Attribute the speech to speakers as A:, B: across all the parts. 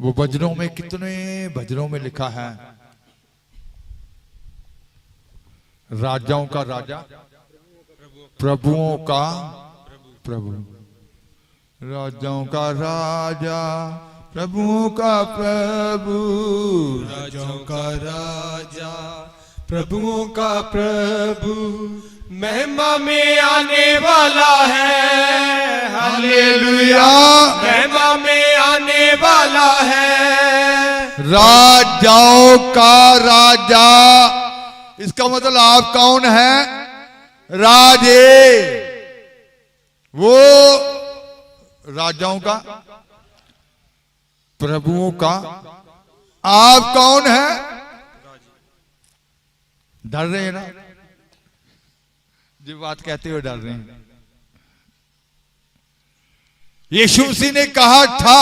A: वो भजनों में, कितने भजनों में लिखा है, राजाओं का राजा, प्रभुओं का प्रभु, राजाओं का राजा, प्रभुओं का प्रभु,
B: राजाओं का राजा, प्रभुओं का प्रभु, महिमा में आने वाला है।
A: हालेलुया,
B: महिमा में आने वाला है।
A: राजाओं का राजा, इसका मतलब आप कौन है? राजे। वो राजाओं का, प्रभुओं का, आप कौन है? डर रहे हैं ना, जो बात कहते हुए डर रहे हैं। यीशु मसीह ने कहा था,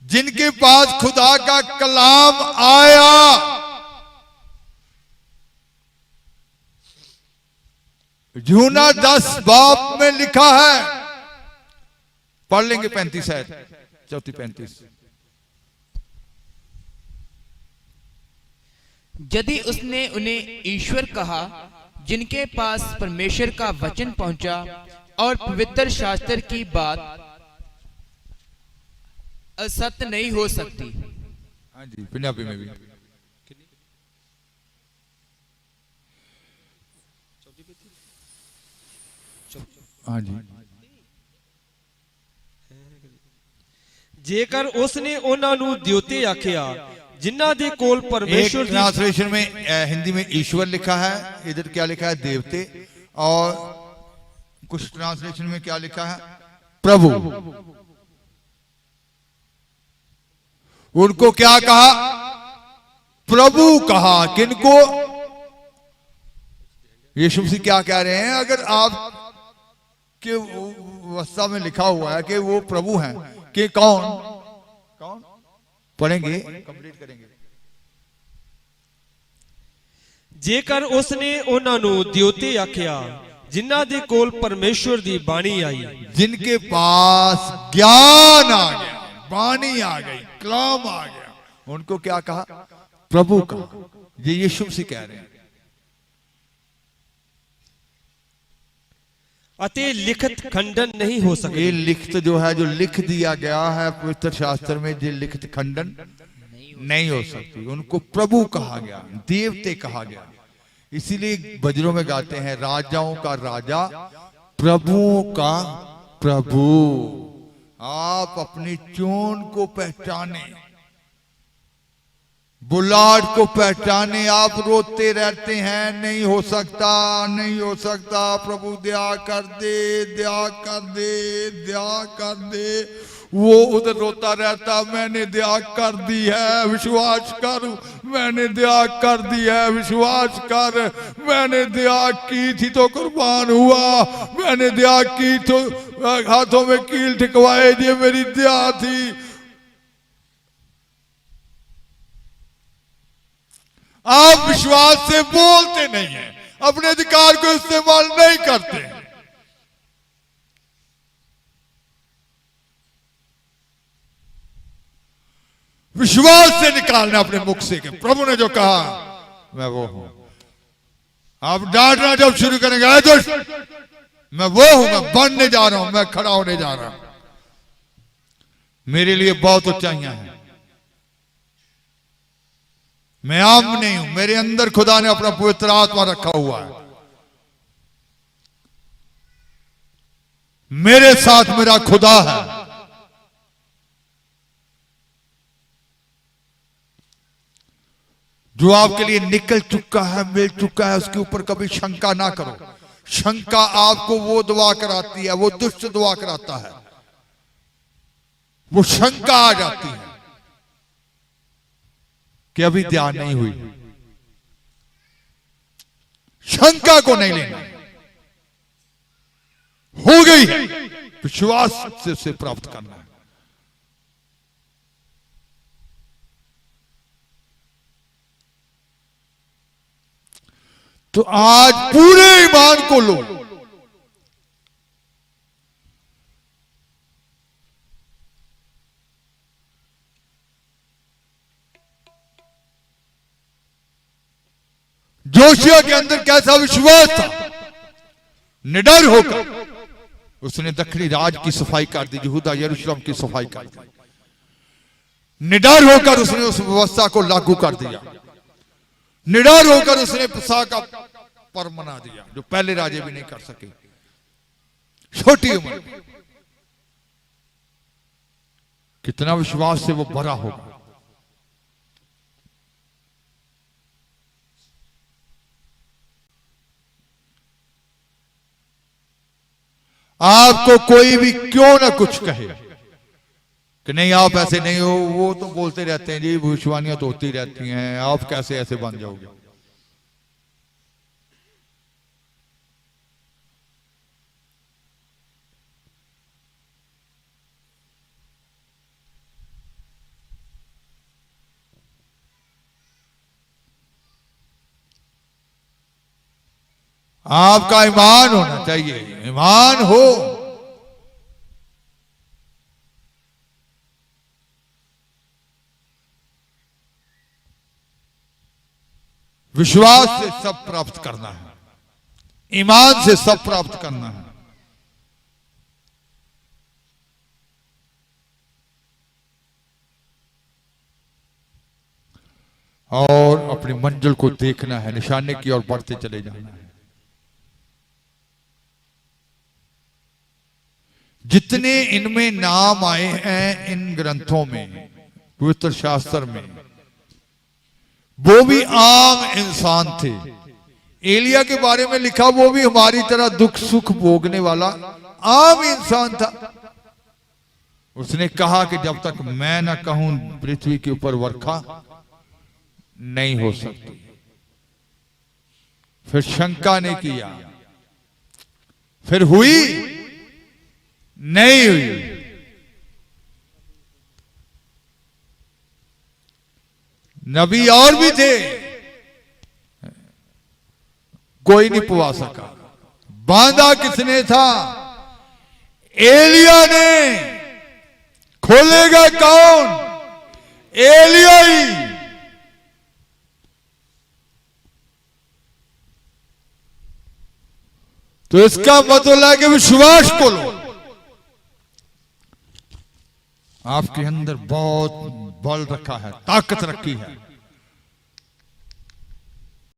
A: जिनके पास खुदा का कलाम आया, यूहन्ना 10 बाब में लिखा है, पढ़ लेंगे 35 है, 34-35।
C: यदि उसने उन्हें ईश्वर कहा, जिनके पास परमेश्वर का वचन पहुंचा और पवित्र शास्त्र की बात असत्य नहीं हो सकती।
A: हाँ जी, पंजाबी में भी। हाँ जी।
B: जेकर उसने उन्हां नूं द्योते आखिया, जिन्हां दे कोल परमेश्वर
A: एक ट्रांसलेशन में हिंदी में ईश्वर लिखा है, इधर क्या लिखा है? देवते। और कुछ ट्रांसलेशन में क्या लिखा है? प्रभु। उनको क्या कहा? प्रभु कहा। किनको? यीशु मसीह क्या कह रहे हैं? अगर आप के अवस्था में लिखा हुआ है कि वो प्रभु हैं, कि कौन कौन? पढ़ेंगे, कंप्लीट करेंगे।
B: जेकर उसने उन्हां नूं द्योते आखिया, जिन्हां दे कोल परमेश्वर दी बाणी आई,
A: जिनके पास ज्ञान आ गया, बाणी आ गई, कलाम आ गया, उनको क्या कहा? प्रभु कहा। ये यीशु मसीह कह रहे हैं।
B: अते लिखित खंडन नहीं हो सकता।
A: ये लिखित जो है, जो लिख दिया गया है पवित्र शास्त्र में, ये लिखित खंडन नहीं हो सकती। उनको प्रभु कहा गया, देवते कहा गया। इसीलिए भजनों में गाते हैं, राजाओं का राजा, प्रभुओं का प्रभु। आप अपनी चोन को पहचाने, बुलाट को पहचाने। आप रोते रहते हैं, नहीं हो सकता, नहीं हो सकता, प्रभु दया कर दे, दया कर दे, दया कर दे। वो उधर रोता रहता, मैंने दया कर दी है, विश्वास कर, मैंने दया कर दी है, विश्वास कर, मैंने दया की थी तो कुर्बान हुआ, मैंने दया की तो हाथों में कील ठिकवाए, ये मेरी दया थी। आप विश्वास से बोलते नहीं हैं, अपने अधिकार को इस्तेमाल नहीं करते हैं। विश्वास से निकालना अपने मुख से कि प्रभु ने जो कहा मैं वो हूं। आप डांटना जब शुरू करेंगे, मैं वो हूं, मैं बनने जा रहा हूं, मैं खड़ा होने जा रहा हूं, मेरे लिए बहुत ऊंचाइयां हैं, मैं आम नहीं हूं, मेरे अंदर खुदा ने अपना पवित्र आत्मा रखा हुआ है, मेरे साथ मेरा खुदा है। जो आपके लिए निकल चुका है, मिल चुका है, उसके ऊपर कभी शंका ना करो। शंका आपको वो दुआ कराती है, वो दुष्ट दुआ कराता है, वो शंका आ जाती है कि अभी ध्यान नहीं हुई। शंका को नहीं लेना, हो गई है, विश्वास से उसे प्राप्त करना है। तो आज पूरे ईमान को लो, जोशिया के अंदर कैसा विश्वास था, निडर होकर उसने दक्षिणी राज की सफाई कर दी, यहूदा यरूशलेम की सफाई कर दी। निडर होकर उसने उस व्यवस्था को लागू कर दिया। निडर होकर उसने पसा का पर मना दिया, जो पहले राजे भी नहीं कर सके। छोटी उम्र में कितना विश्वास से वो बड़ा होगा। आपको कोई भी क्यों ना कुछ कहे कि नहीं आप ऐसे नहीं हो, वो तो बोलते रहते हैं जी, भविष्यवाणियां तो होती रहती हैं, आप कैसे ऐसे बन जाओगे। आपका ईमान होना चाहिए, ईमान हो। विश्वास से सब प्राप्त करना है, ईमान से सब प्राप्त करना है। और अपनी मंजिल को देखना है, निशाने की ओर बढ़ते चले जाना है। जितने इनमें नाम आए हैं इन ग्रंथों में, पवित्र शास्त्र में, वो भी आम इंसान थे। एलिया के बारे में लिखा, वो भी हमारी तरह दुख सुख भोगने वाला आम इंसान था। उसने कहा कि जब तक मैं ना कहूं पृथ्वी के ऊपर वर्षा नहीं हो सकती। फिर शंका ने किया, फिर हुई नहीं हुई। नबी और भी थे, कोई नहीं पुआ सका। बांधा किसने था? एलिया ने। खोलेगा कौन? एलिया ही। तो इसका मतलब है कि विश्वास को लो। आपके अंदर बहुत बल रखा है, ताकत रखी है।